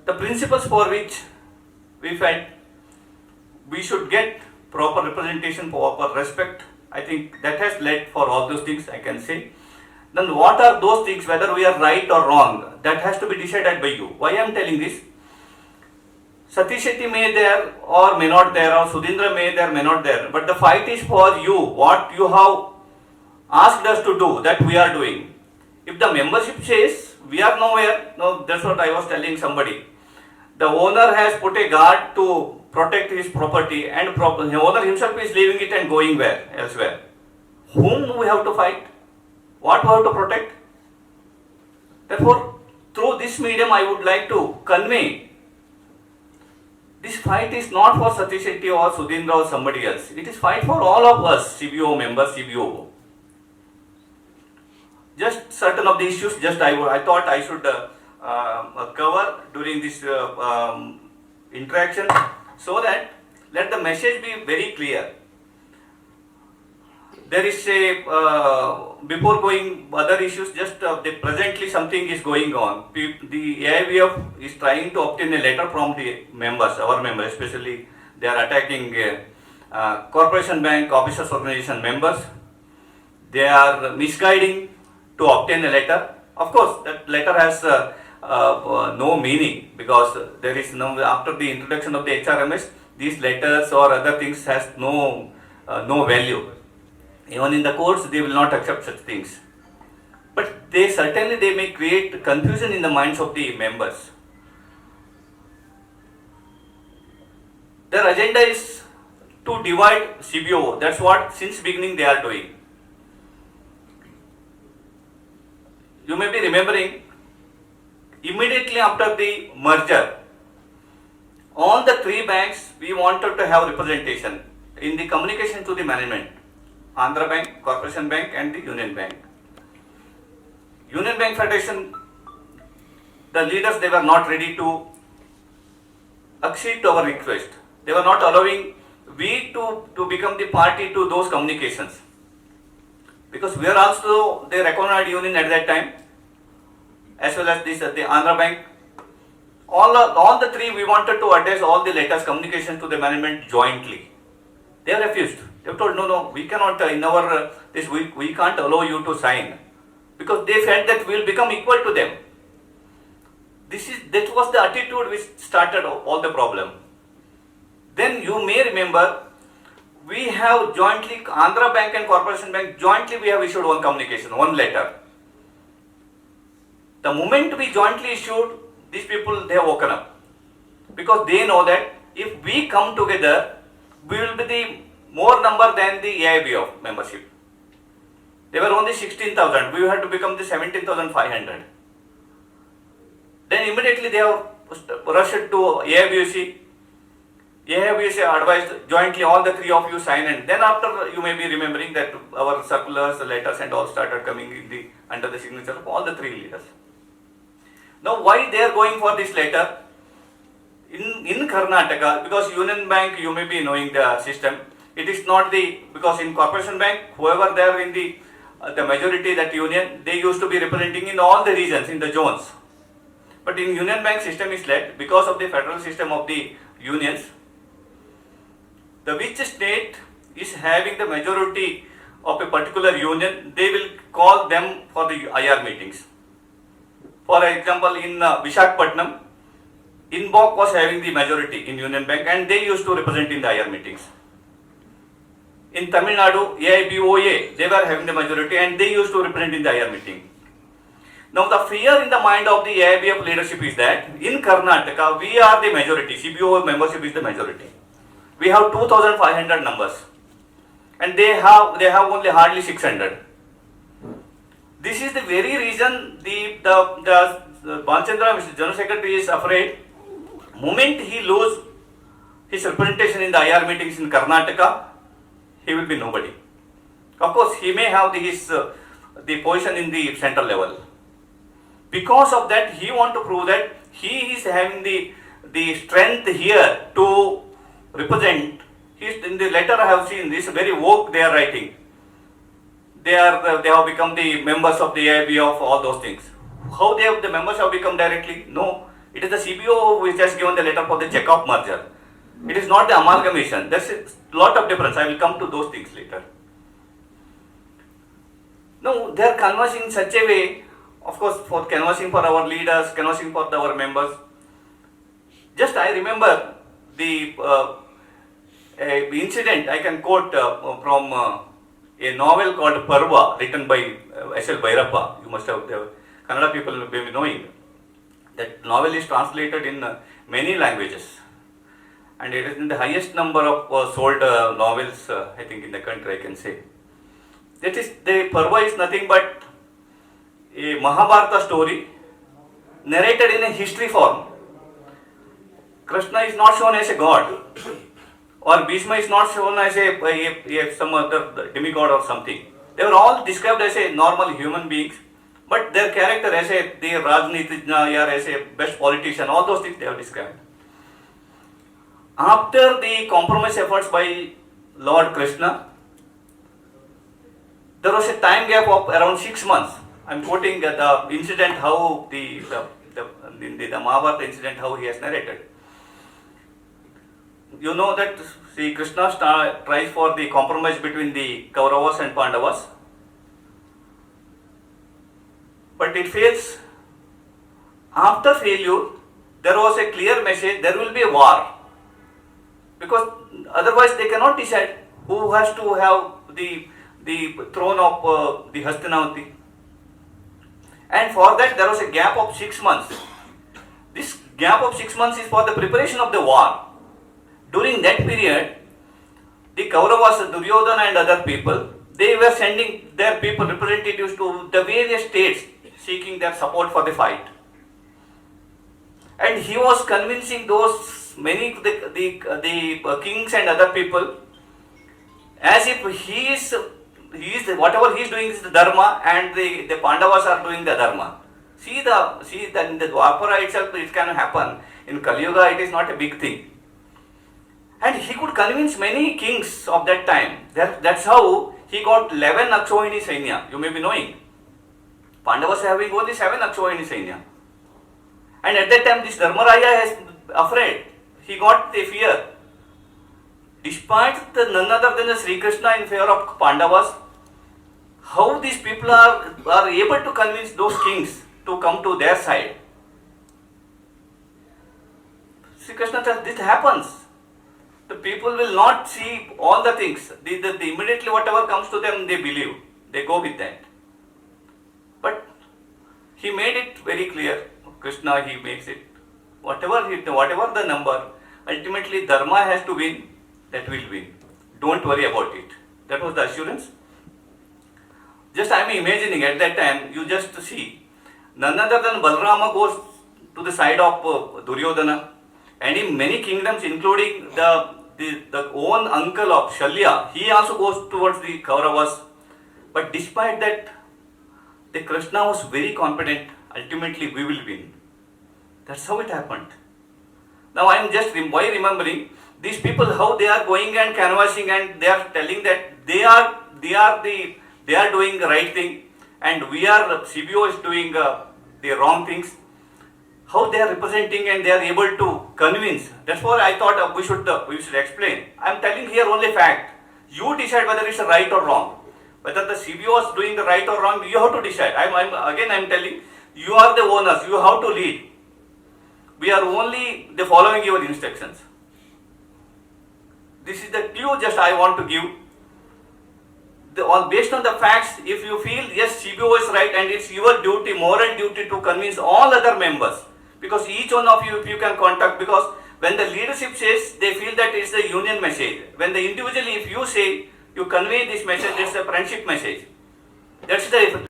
the principles for which we felt we should get proper representation, proper respect, I think that has led for all those things I can say. Then what are those things, whether we are right or wrong, that has to be decided by you. Why I am telling this? Satish Shetty may there or may not there, or Sudhindra may there, may not there, but the fight is for you, what you have asked us to do, that we are doing. If the membership says we are nowhere, no, that's what I was telling somebody. The owner has put a guard to protect his property, and the owner himself is leaving it and going where? Elsewhere. Whom we have to fight? What we have to protect? Therefore, through this medium I would like to convey, this fight is not for Satish Shetty or Sudhindra or somebody else. It is fight for all of us, CBO members, CBO. Just certain of the issues, just I thought I should cover during this interaction, so that let the message be very clear. There is a, before going other issues, just presently something is going on. The AIBF is trying to obtain a letter from the members, our members especially. They are attacking Corporation Bank Officers Organization members. They are misguiding to obtain a letter. Of course, that letter has no meaning, because there is no, after the introduction of the HRMS, these letters or other things has no value. Even in the courts, they will not accept such things. But they certainly they may create confusion in the minds of the members. Their agenda is to divide CBO. That's what since beginning they are doing. You may be remembering, immediately after the merger, all the three banks we wanted to have representation in the communication to the management. Andhra Bank, Corporation Bank and the Union Bank. Union Bank Federation, the leaders, they were not ready to accede to our request. They were not allowing we to become the party to those communications. Because we are also the recognized union at that time, as well as this, the Andhra Bank. All the three we wanted to address all the letters communication to the management jointly. They refused. They told no, we cannot in our this we can't allow you to sign, because they felt that we will become equal to them. That was the attitude which started all the problem. Then you may remember, we have jointly, Andhra Bank and Corporation Bank jointly we have issued one communication, one letter. The moment we jointly issued, these people they have woken up, because they know that if we come together, we will be the more number than the AIBF membership. They were only 16,000. We had to become the 17,500. Then immediately they have rushed to AIBC. AIBC advised jointly all the three of you sign, and then after you may be remembering that our circulars, the letters and all started coming in the under the signature of all the three leaders. Now why they are going for this letter? In Karnataka, because Union Bank, you may be knowing the system, it is not because in Corporation Bank, whoever they are in the majority, that union, they used to be representing in all the regions, in the zones. But in Union Bank system is led, because of the federal system of the unions, the which state is having the majority of a particular union, they will call them for the IR meetings. For example, in Visakhapatnam, INBOC was having the majority in Union Bank, and they used to represent in the IR meetings. In Tamil Nadu, AIBOA, they were having the majority and they used to represent in the IR meeting. Now the fear in the mind of the AIBF leadership is that in Karnataka, we are the majority, CBO membership is the majority. We have 2,500 numbers and they have only hardly 600. This is the very reason the Bhalchandra, Mr. General Secretary, is afraid. Moment he lose his representation in the IR meetings in Karnataka, he will be nobody. Of course, he may have the position in the central level. Because of that, he want to prove that he is having the strength here to represent. In the letter I have seen, this very woke they are writing. They have become the members of the AIB of all those things. How the members have become directly? No. It is the CBO which has given the letter for the check of merger. It is not the amalgamation. There's a lot of difference. I will come to those things later. No, they are canvassing in such a way, of course, for canvassing for our leaders, canvassing for our members. Just I remember the incident I can quote from a novel called Parva, written by S.L. Bhairappa. You must have, the Kannada people may be knowing. That novel is translated in many languages. And it is in the highest number of sold novels, I think, in the country, I can say. That is, the Parva is nothing but a Mahabharata story narrated in a history form. Krishna is not shown as a god, or Bhishma is not shown as some other demigod or something. They were all described as a normal human beings, but their character as a the Rajnitijna or as a best politician, all those things they have described. After the compromise efforts by Lord Krishna, there was a time gap of around 6 months. I am quoting the incident how the Mahabharata incident how he has narrated. You know that see Krishna tries for the compromise between the Kauravas and Pandavas, but it fails. After failure, there was a clear message: there will be a war, because otherwise they cannot decide who has to have the throne of the Hastinavati. And for that there was a gap of 6 months. This gap of 6 months is for the preparation of the war. During that period, the Kauravas, Duryodhana and other people, they were sending their people, representatives to the various states seeking their support for the fight. And he was convincing those many the kings and other people as if he is whatever he is doing is the dharma and the Pandavas are doing the dharma. See that in the Dwapara itself it can happen. In Kali Yuga it is not a big thing. And he could convince many kings of that time. That's how he got 11 Akshauhini Sainya. You may be knowing. Pandavas having only 7 Akshauhini Sainya. And at that time this Dharmaraya is afraid. He got the fear. Despite none other than the Sri Krishna in favor of Pandavas, how these people are able to convince those kings to come to their side. Sri Krishna says this happens. The people will not see all the things. Immediately whatever comes to them, they believe. They go with that. But he made it very clear. Krishna, he makes it. Whatever the number, ultimately dharma has to win. That will win. Don't worry about it. That was the assurance. Just I am imagining at that time, you just see, none other than Balarama goes to the side of Duryodhana, and in many kingdoms, including the own uncle of Shalya, he also goes towards the Kauravas. But despite that, the Krishna was very confident, ultimately we will win. That's how it happened. Now I am just remembering these people how they are going and canvassing and they are telling that they are doing the right thing and CBO is doing the wrong things. How they are representing and they are able to convince. That's why I thought we should explain. I am telling here only fact. You decide whether it's right or wrong. Whether the CBO is doing the right or wrong, you have to decide. I am telling you are the owners. You have to lead. We are only following your instructions. This is the clue just I want to give. Based on the facts, if you feel yes, CBO is right and it's your duty, moral duty to convince all other members, because each one of you, if you can contact, because when the leadership says, they feel that it's the union message. When the individually, if you say, you convey this message, it's a friendship message. That's the